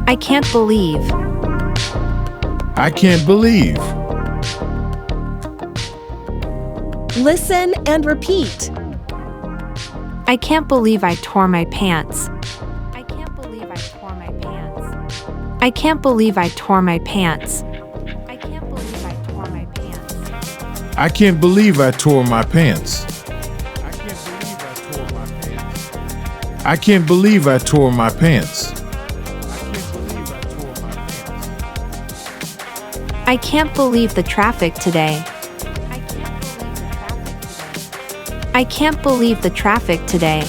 I can't believe. I can't believe. Listen and repeat. I can't believe I tore my pants. I can't believe I tore my pants. I can't believe I tore my pants. I can't believe I tore my pants. I can't believe I tore my pants. I can't believe I tore my pants. I can't believe the traffic today. I can't believe the traffic today.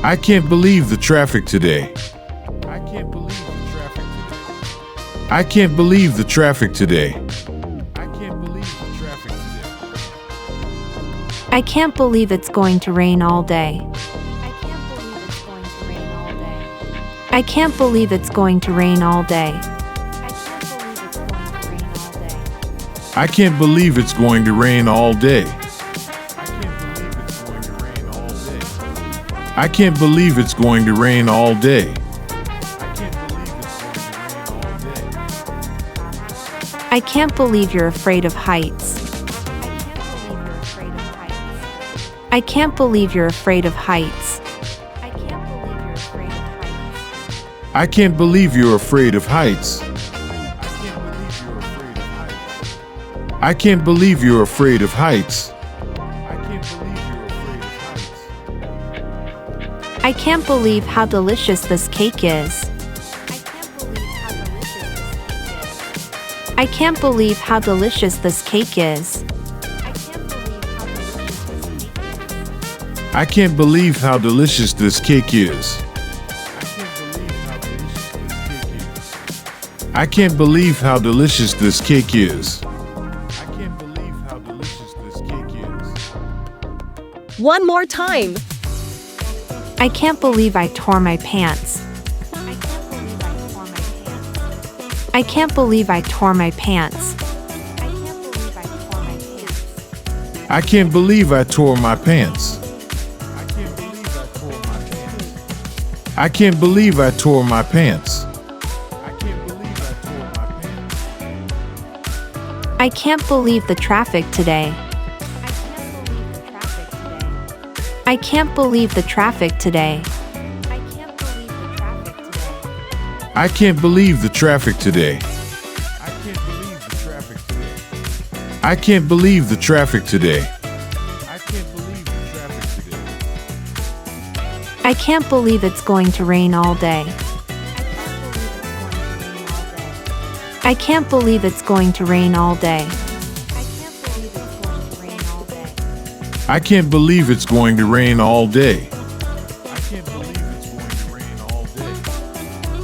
I can't believe the traffic today. I can't believe the traffic today. I can't believe it's going to rain all day. I can't believe it's going to rain all day. I can't believe it's going to rain all day. I can't believe it's going to rain all day. I can't believe you're afraid of heights. I can't believe you're afraid of heights. I can't believe you're afraid of heights. I can't believe you're afraid of heights. I can't believe how delicious this cake is. I can't believe how delicious this cake is. I can't believe how delicious this cake is. I can't believe how delicious this cake is. One more time. I can't believe I tore my pants. I can't believe I tore my pants. I can't believe I tore my pants. I can't believe I tore my pants. I can't believe the traffic today. I can't believe the traffic today. I can't believe the traffic today. I can't believe the traffic today. I can't believe it's going to rain all day. I can't believe it's going to rain all day. I can't believe it's going to rain all day.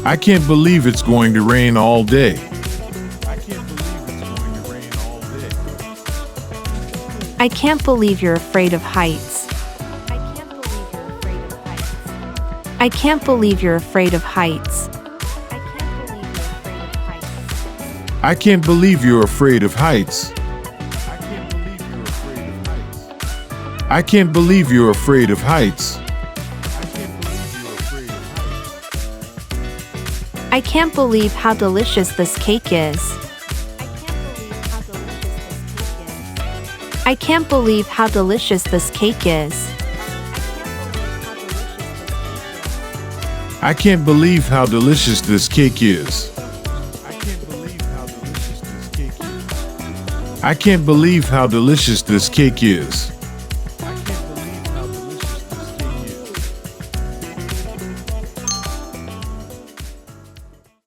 I can't believe it's going to rain all day. I can't believe you're afraid of heights. I can't believe you're afraid of heights. I can't believe you're afraid of heights. I can't believe you're afraid of heights. I can't believe how delicious this cake is. I can't believe how delicious this cake is. I can't believe how delicious this cake is. I can't believe how delicious this cake is.